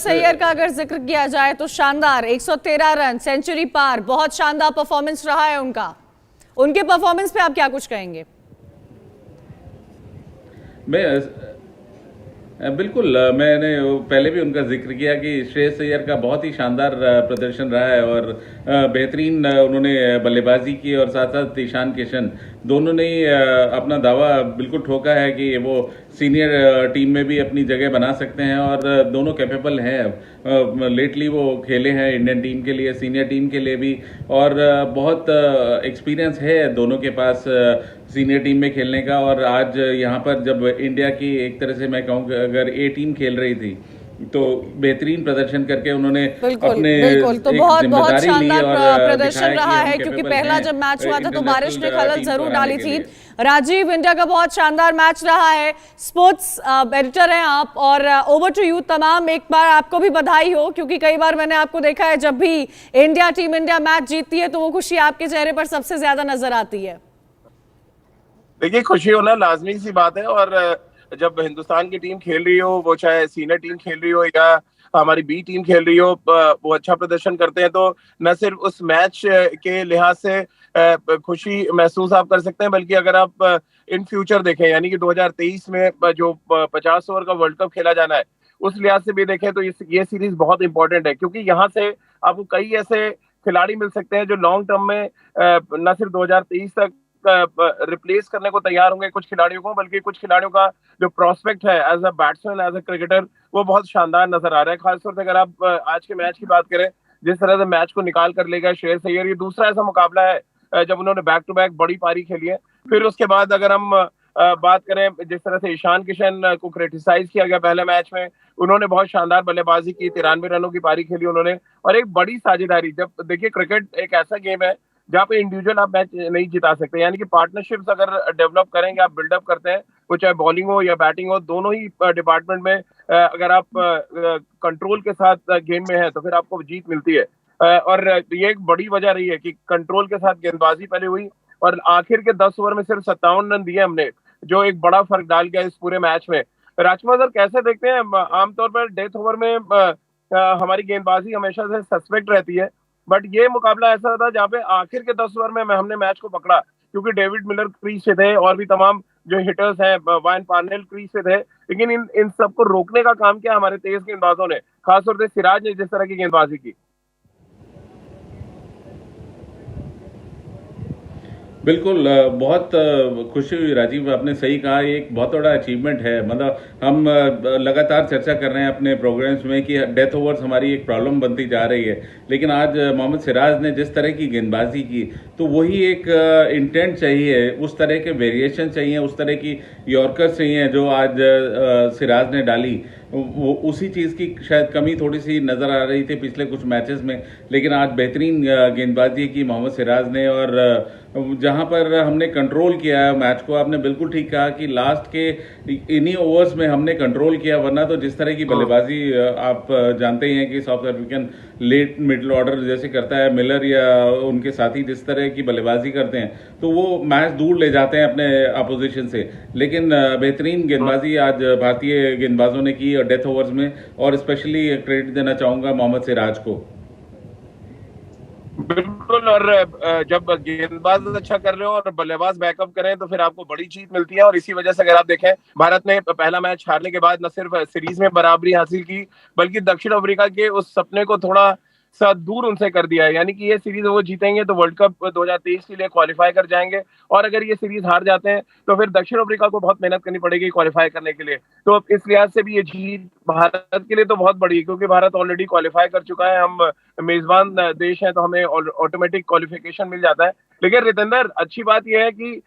श्रेयस अय्यर का अगर जिक्र किया जाए तो शानदार 113 रन, सेंचुरी पार, बहुत शानदार परफॉर्मेंस रहा है उनका। उनके परफॉर्मेंस पे आप क्या कुछ कहेंगे? बिल्कुल, मैंने पहले भी उनका जिक्र किया कि श्रेयस अय्यर का बहुत ही शानदार प्रदर्शन रहा है और बेहतरीन उन्होंने बल्लेबाजी की और साथ साथ ईशान किशन दोनों ने अपना दावा बिल्कुल ठोका है कि वो सीनियर टीम में भी अपनी जगह बना सकते हैं और दोनों कैपेबल हैं। लेटली वो खेले हैं इंडियन टीम के लिए, सीनियर टीम के लिए भी, और बहुत एक्सपीरियंस है दोनों के पास सीनियर टीम में खेलने का। और आज यहाँ पर जब इंडिया की एक तरह से मैं कहूँ अगर ए टीम खेल रही थी तो बेहतरीन प्रदर्शन करके उन्होंने अपने तो बहुत शानदार प्रदर्शन रहा है, क्योंकि पहला जब मैच हुआ था तो बारिश ने खलल जरूर डाली थी। राजीव, इंडिया का बहुत शानदार मैच रहा है। स्पोर्ट्स एडिटर हैं आप और ओवर टू यू। तमाम एक बार आपको भी बधाई हो, क्योंकि कई बार मैंने आपको देखा है जब भी टीम इंडिया मैच जीतती है तो वो खुशी आपके चेहरे पर सबसे ज्यादा नजर आती है। देखिए, खुशी होना लाजमी सी बात है, और जब हिंदुस्तान की टीम खेल रही हो, वो चाहे सीनियर टीम खेल रही हो या हमारी बी टीम खेल रही हो, वो अच्छा प्रदर्शन करते हैं तो न सिर्फ उस मैच के लिहाज से खुशी महसूस आप कर सकते हैं, बल्कि अगर आप इन फ्यूचर देखें, यानी कि 2023 में जो 50 ओवर का वर्ल्ड कप खेला जाना है, उस लिहाज से भी देखें तो ये सीरीज बहुत इंपॉर्टेंट है, क्योंकि यहाँ से आपको कई ऐसे खिलाड़ी मिल सकते हैं जो लॉन्ग टर्म में न सिर्फ 2023 तक रिप्लेस करने को तैयार होंगे कुछ खिलाड़ियों को, बल्कि कुछ खिलाड़ियों का जो प्रोस्पेक्ट है as a batsman, as a cricketer, वो बहुत शानदार नजर आ रहा है। खासतौर से अगर आप आज के मैच की बात करें, जिस तरह से मैच को निकाल कर ले गए श्रेयस अय्यर, ये दूसरा ऐसा मुकाबला है जब उन्होंने बैक टू बैक बड़ी पारी खेली है। फिर उसके बाद अगर हम बात करें जिस तरह से ईशान किशन को क्रिटिसाइज किया गया पहले मैच में, उन्होंने बहुत शानदार बल्लेबाजी की, 93 रनों की पारी खेली उन्होंने, और एक बड़ी साझेदारी। जब देखिए, क्रिकेट एक ऐसा गेम है जहाँ पे इंडिविजुअल आप मैच नहीं जिता सकते, यानी कि पार्टनरशिप्स अगर डेवलप करेंगे, आप बिल्डअप करते हैं, वो चाहे बॉलिंग हो या बैटिंग हो, दोनों ही डिपार्टमेंट में अगर आप कंट्रोल के साथ गेम में है तो फिर आपको जीत मिलती है। और ये एक बड़ी वजह रही है कि कंट्रोल के साथ गेंदबाजी पहले हुई और आखिर के 10 ओवर में सिर्फ 57 रन दिए हमने, जो एक बड़ा फर्क डाल गया इस पूरे मैच में। राजकुमार सर, कैसे देखते हैं? आमतौर पर डेथ ओवर में हमारी गेंदबाजी हमेशा से सस्पेक्ट रहती है, बट ये मुकाबला ऐसा था जहाँ पे आखिर के 10 ओवर में हमने मैच को पकड़ा, क्योंकि डेविड मिलर क्रीज पे थे और भी तमाम जो हिटर्स हैं, वाइन पार्नेल क्रीज पे थे, लेकिन इन सबको रोकने का काम किया हमारे तेज गेंदबाजों ने, खासतौर से सिराज ने जिस तरह की गेंदबाजी की। बिल्कुल, बहुत खुशी हुई राजीव, आपने सही कहा, ये एक बहुत बड़ा अचीवमेंट है। मतलब हम लगातार चर्चा कर रहे हैं अपने प्रोग्राम्स में कि डेथ ओवर्स हमारी एक प्रॉब्लम बनती जा रही है, लेकिन आज मोहम्मद सिराज ने जिस तरह की गेंदबाजी की तो वही एक इंटेंट चाहिए, उस तरह के वेरिएशन चाहिए, उस तरह की यॉर्कर्स चाहिए जो आज सिराज ने डाली। वो उसी चीज़ की शायद कमी थोड़ी सी नज़र आ रही थी पिछले कुछ मैचेस में, लेकिन आज बेहतरीन गेंदबाजी की मोहम्मद सिराज ने, और जहां पर हमने कंट्रोल किया है मैच को, आपने बिल्कुल ठीक कहा कि लास्ट के इन्हीं ओवर्स में हमने कंट्रोल किया, वरना तो जिस तरह की बल्लेबाजी आप जानते ही हैं कि South African late middle order जैसे करता है, मिलर या उनके साथी जिस तरह की बल्लेबाजी करते हैं तो वो मैच दूर ले जाते हैं अपने अपोजिशन से। लेकिन बेहतरीन गेंदबाजी आज भारतीय गेंदबाजों ने की डेथ ओवर्स में, और स्पेशली क्रेडिट देना चाहूंगा मोहम्मद सिराज को। बिल्कुल, और जब गेंदबाज अच्छा कर रहे हो और बल्लेबाज बैकअप करें तो फिर आपको बड़ी जीत मिलती है, और इसी वजह से अगर आप देखें, भारत ने पहला मैच हारने के बाद न सिर्फ सीरीज में बराबरी हासिल की, बल्कि दक्षिण अफ्रीका के उस सपने को थोड़ा सा दूर उनसे कर दिया है। यानी कि ये सीरीज वो जीतेंगे तो वर्ल्ड कप 2023 के लिए क्वालिफाई कर जाएंगे, और अगर ये सीरीज हार जाते हैं तो फिर दक्षिण अफ्रीका को बहुत मेहनत करनी पड़ेगी क्वालिफाई करने के लिए। तो इस लिहाज से भी ये जीत भारत के लिए तो बहुत बड़ी है, क्योंकि भारत ऑलरेडी क्वालिफाई कर चुका है, हम मेजबान देश हैं तो हमें ऑटोमेटिक क्वालिफिकेशन मिल जाता है। लेकिन रितेंद्र, अच्छी बात यह है कि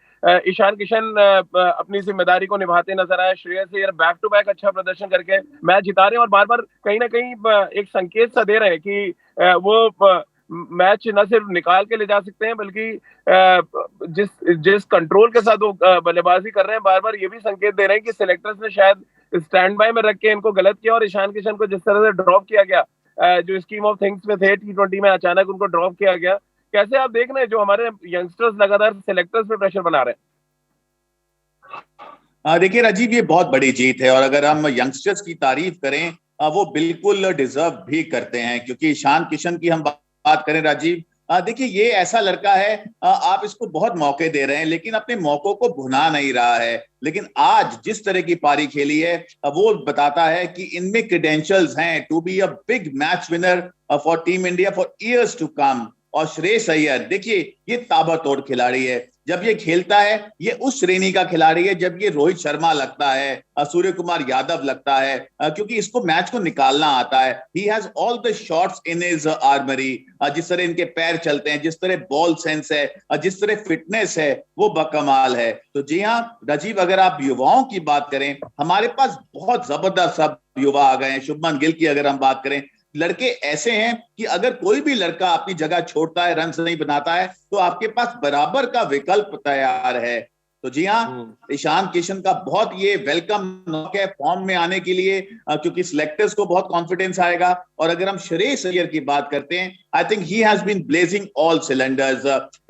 ईशान किशन अपनी जिम्मेदारी को निभाते नजर आए, Shreyas Iyer back to back अच्छा प्रदर्शन करके मैच जिता रहे हैं, और बार बार कहीं ना कहीं एक संकेत सा दे रहे हैं कि वो मैच न सिर्फ निकाल के ले जा सकते हैं, बल्कि जिस कंट्रोल के साथ वो बल्लेबाजी कर रहे हैं, बार बार ये भी संकेत दे रहे हैं कि सिलेक्टर्स ने शायद स्टैंड बाय में रख के इनको गलत किया, और ईशान किशन को जिस तरह से ड्रॉप किया गया, जो स्कीम ऑफ थिंग्स में थे T20 में, अचानक उनको ड्रॉप किया गया। कैसे आप देख रहे हैं जो हमारे यंगस्टर्स लगातार सिलेक्टर्स पे प्रेशर बना रहे हैं? देखिए राजीव, ये बहुत बड़ी जीत है, और अगर हम यंगस्टर्स की तारीफ करें वो बिल्कुल डिजर्व भी करते हैं, क्योंकि ईशान किशन की हम बात करें राजीव, देखिए ये ऐसा लड़का है, आप इसको बहुत मौके दे रहे हैं लेकिन अपने मौकों को भुना नहीं रहा है। लेकिन आज जिस तरह की पारी खेली है वो बताता है कि इनमें क्रेडेंशियल्स हैं to be a big match winner for team India for years to come. और श्रेयस अय्यर देखिए ये ताबड़तोड़ खिलाड़ी है, जब ये खेलता है ये उस श्रेणी का खिलाड़ी है जब ये रोहित शर्मा लगता है, सूर्य कुमार यादव लगता है, क्योंकि इसको मैच को निकालना आता है। He has all the shots in his armoury, जिस तरह इनके पैर चलते हैं, जिस तरह बॉल सेंस है, जिस तरह फिटनेस है, वो बकमाल है। तो जी हाँ राजीव, अगर आप युवाओं की बात करें, हमारे पास बहुत जबरदस्त सब युवा आ गए हैं। शुभमन गिल की अगर हम बात करें, लड़के ऐसे हैं कि अगर कोई भी लड़का अपनी जगह छोड़ता है, रन नहीं बनाता है, तो आपके पास बराबर का विकल्प तैयार है। तो जी हाँ, ईशान किशन का बहुत ये वेलकम नॉक है फॉर्म में आने के लिए, क्योंकि सिलेक्टर्स को बहुत कॉन्फिडेंस आएगा। और अगर हम श्रेयस अय्यर की बात करते हैं, I think he has been blazing all cylinders.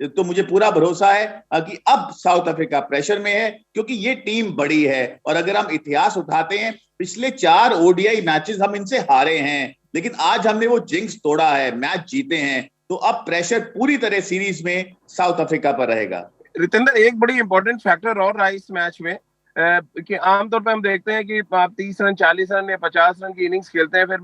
तो मुझे पूरा भरोसा है कि अब साउथ अफ्रीका प्रेशर में है, क्योंकि ये टीम बड़ी है। और अगर हम इतिहास उठाते हैं, पिछले 4 ओडीआई मैचेस हम इनसे हारे हैं, लेकिन आज हमने वो जिंक्स तोड़ा है, मैच जीते हैं। तो अब प्रेशर पूरी तरह सीरीज में साउथ अफ्रीका पर रहेगा। रितेंद्र, एक बड़ी इंपॉर्टेंट फैक्टर और रहा इस मैच में कि आमतौर पे हम देखते हैं कि आप 30 रन 40 रन या 50 रन की इनिंग्स खेलते हैं, फिर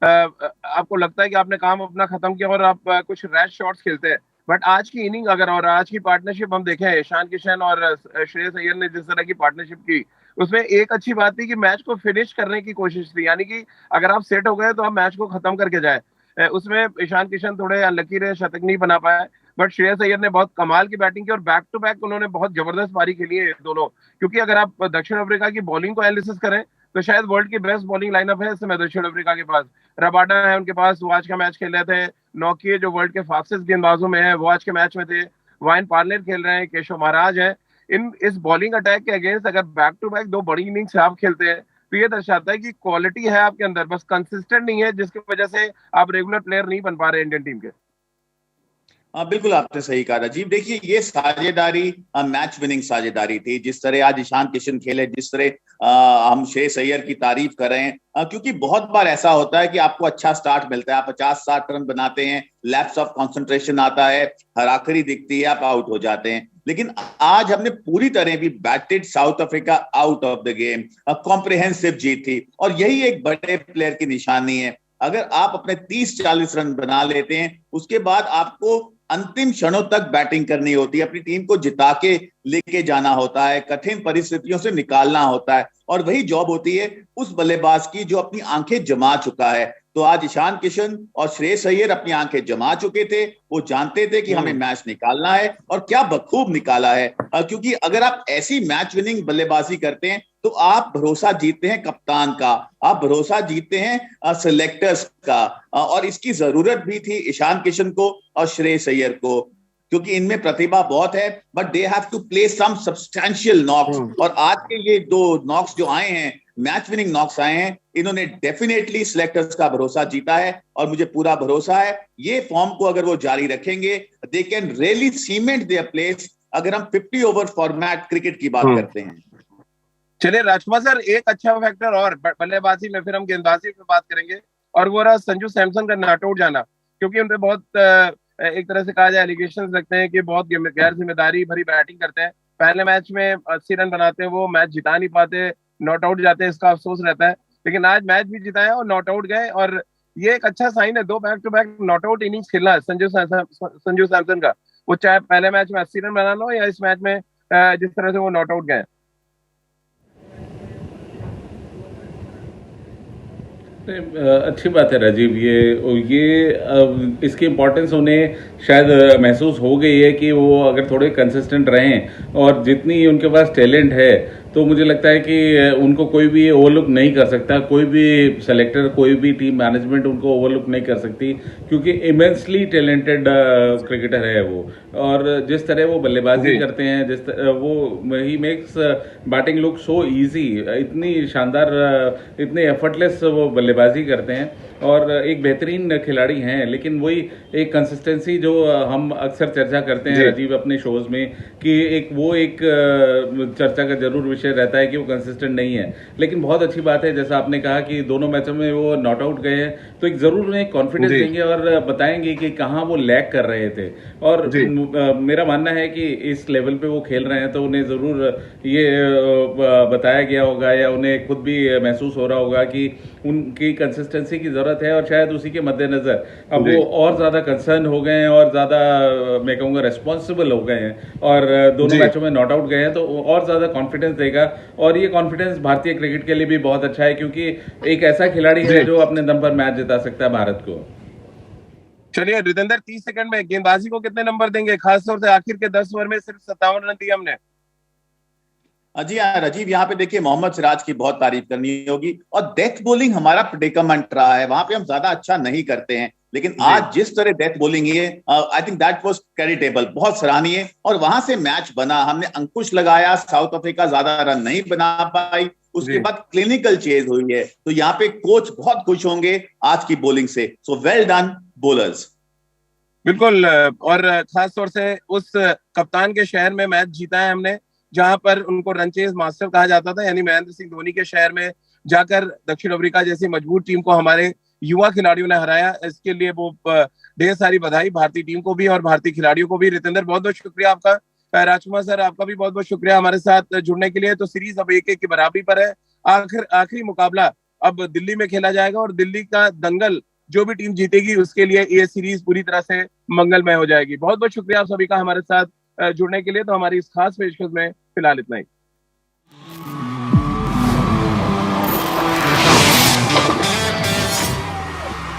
आपको लगता है कि आपने काम अपना खत्म किया और आप कुछ रैश शॉट्स खेलते हैं। बट आज की इनिंग अगर और आज की पार्टनरशिप हम देखें, ईशान किशन और श्रेयस अय्यर ने जिस तरह की पार्टनरशिप की, उसमें एक अच्छी बात थी कि मैच को फिनिश करने की कोशिश थी, यानी कि अगर आप सेट हो गए तो आप मैच को खत्म करके जाए। उसमें ईशान किशन थोड़े अनलकी रहे, शतक नहीं बना पाया, बट श्रेयस अय्यर ने बहुत कमाल की बैटिंग की और बैक टू बैक उन्होंने बहुत जबरदस्त पारी खेली है दोनों। क्योंकि अगर आप दक्षिण अफ्रीका की बॉलिंग को एनालिसिस करें तो शायद वर्ल्ड की बेस्ट बॉलिंग लाइनअप है इस समय दक्षिण अफ्रीका के पास। रबाडा है उनके पास, वो आज का मैच खेल रहे थे। नौकी जो वर्ल्ड के फास्टेस्ट गेंदबाजों में है, वो आज के मैच में थे। वाइन पार्लेर खेल रहे हैं, केशव महाराज है। इस बॉलिंग अटैक के अगेंस्ट अगर बैक टू बैक 2 बड़ी इनिंग्स आप खेलते हैं तो ये दर्शाता है कि क्वालिटी है आपके अंदर, बस कंसिस्टेंट नहीं है, जिसकी वजह से आप रेगुलर प्लेयर नहीं बन पा रहे इंडियन टीम के। बिल्कुल आपने सही कहा राजीव। देखिए ये साझेदारी मैच विनिंग साझेदारी थी, जिस तरह आज ईशान किशन खेले, जिस तरह हम श्रेयस अय्यर की तारीफ कर रहे हैं, क्योंकि बहुत बार ऐसा होता है कि आपको अच्छा स्टार्ट मिलता है, आप 50-60 रन बनाते हैं, लैप्स ऑफ कंसंट्रेशन आता है, हराखरी दिखती है, आप आउट हो जाते हैं। लेकिन आज हमने पूरी तरह भी batted South Africa out of the game, comprehensive जीत थी, और यही एक बड़े प्लेयर की निशानी है। अगर आप अपने 30-40 रन बना लेते हैं, उसके बाद आपको अंतिम क्षणों तक बैटिंग करनी होती है, अपनी टीम को जिता के लेके जाना होता है, कठिन परिस्थितियों से निकालना होता है, और वही जॉब होती है उस बल्लेबाज की जो अपनी आंखें जमा चुका है। तो आज ईशान किशन और श्रेयस अय्यर अपनी आंखें जमा चुके थे, वो जानते थे कि हमें मैच निकालना है, और क्या बखूब निकाला है। क्योंकि अगर आप ऐसी मैच विनिंग बल्लेबाजी करते हैं तो आप भरोसा जीतते हैं कप्तान का, आप भरोसा जीतते हैं सिलेक्टर्स का, और इसकी जरूरत भी थी ईशान किशन को और श्रेयस अय्यर को, क्योंकि इनमें प्रतिभा बहुत है, but they have to play some substantial knocks. और आज के ये 2 नॉक्स जो आए हैं, मैच विनिंग नॉक्स आए हैं, इन्होंने डेफिनेटली सिलेक्टर्स का भरोसा जीता है, और मुझे पूरा भरोसा है ये फॉर्म को अगर वो जारी रखेंगे, they can really cement their place, अगर हम 50 ओवर फॉर्मेट क्रिकेट की बात करते हैं। चलिए राजकुमार सर, एक अच्छा फैक्टर और बल्लेबाजी में, फिर हम गेंदबाजी पे बात करेंगे, और वो रहा संजू सैमसन का नॉट आउट जाना। क्योंकि उन पे बहुत एक तरह से कहा जाए एलिगेशंस लगते हैं कि बहुत गैर जिम्मेदारी भरी बैटिंग करते हैं, पहले मैच में 80 रन बनाते हैं, वो मैच जिता नहीं पाते, नॉट आउट जाते हैं, इसका अफसोस रहता है। लेकिन आज मैच भी जिताया और नॉट आउट गए, और ये एक अच्छा साइन है 2 back to back not out innings खेलना है संजू सैमसन का। वो चाहे पहले मैच में 80 रन बना लो या इस मैच में जिस तरह से वो नॉट आउट गए। अच्छी बात है राजीव, ये इसकी इम्पोर्टेंस उन्हें शायद महसूस हो गई है कि वो अगर थोड़े कंसिस्टेंट रहें, और जितनी उनके पास टैलेंट है, तो मुझे लगता है कि उनको कोई भी ओवरलुक नहीं कर सकता, कोई भी सेलेक्टर, कोई भी टीम मैनेजमेंट उनको ओवरलुक नहीं कर सकती, क्योंकि इमेंसली टैलेंटेड क्रिकेटर है वो। और जिस तरह वो बल्लेबाजी करते हैं, जिस तरह वो he makes batting look so easy, इतनी शानदार, इतने एफर्टलेस वो बल्लेबाजी करते हैं, और एक बेहतरीन खिलाड़ी हैं। लेकिन वही एक कंसिस्टेंसी जो हम अक्सर चर्चा करते हैं राजीव अपने शोज में, कि एक चर्चा का जरूर विषय रहता है कि वो कंसिस्टेंट नहीं है। लेकिन बहुत अच्छी बात है, जैसा आपने कहा कि दोनों मैचों में वो नॉट आउट गए हैं, तो एक जरूर उन्हें कॉन्फिडेंस देंगे और बताएंगे कि कहाँ वो लैग कर रहे थे। और मेरा मानना है कि इस लेवल पे वो खेल रहे हैं तो उन्हें जरूर ये बताया गया होगा या उन्हें खुद भी महसूस हो रहा होगा कि उनकी कंसिस्टेंसी की जरूरत है, और शायद उसी के मद्देनजर अब वो और ज्यादा कंसर्न हो गए हैं और ज्यादा मैं कहूँगा रेस्पॉन्सिबल हो गए हैं, और दोनों मैचों में नॉट आउट गए हैं, तो और ज्यादा कॉन्फिडेंस देगा। और ये कॉन्फिडेंस भारतीय क्रिकेट के लिए भी बहुत अच्छा है, क्योंकि एक ऐसा खिलाड़ी है जो अपने दम पर मैच जिता सकता है भारत को। चलिए रितेंद्र, 30 सेकंड में गेंदबाजी को कितने नंबर देंगे, खासतौर से आखिर के 10 ओवर में सिर्फ 57 रन दिए हमने? जी हाँ राजीव, यहाँ पे देखिए मोहम्मद सिराज की बहुत तारीफ करनी होगी, और डेथ बॉलिंग हमारा प्रेडिकमेंट रहा है, वहां पे हम ज्यादा अच्छा नहीं करते हैं, लेकिन आज जिस तरह डेथ बॉलिंग है, I think that was creditable, बहुत सराहनीय, और वहां से मैच बना, हमने अंकुश लगाया, साउथ अफ्रीका ज्यादा रन नहीं बना पाई, उसके बाद क्लिनिकल चेज हुई है, तो यहाँ पे कोच बहुत खुश होंगे आज की बॉलिंग से। So well done bowlers. बिल्कुल, और खास तौर से उस कप्तान के शहर में मैच जीता है हमने जहां पर उनको रनचेज मास्टर कहा जाता था, यानी महेंद्र सिंह धोनी के शहर में जाकर दक्षिण अफ्रीका जैसी मजबूत टीम को हमारे युवा खिलाड़ियों ने हराया। इसके लिए वो ढेर सारी बधाई भारतीय टीम को भी और भारतीय खिलाड़ियों को भी। रितेंद्र, बहुत बहुत शुक्रिया आपका। राजकुमार सर, आपका भी बहुत बहुत शुक्रिया हमारे साथ जुड़ने के लिए। तो सीरीज अब 1-1 की बराबरी पर है। आखिरी मुकाबला अब दिल्ली में खेला जाएगा, और दिल्ली का दंगल जो भी टीम जीतेगी उसके लिए ये सीरीज पूरी तरह से मंगलमय हो जाएगी। बहुत बहुत शुक्रिया आप सभी का हमारे साथ जुड़ने के लिए। तो हमारी इस खास पेशकश में फिलहाल इतना ही।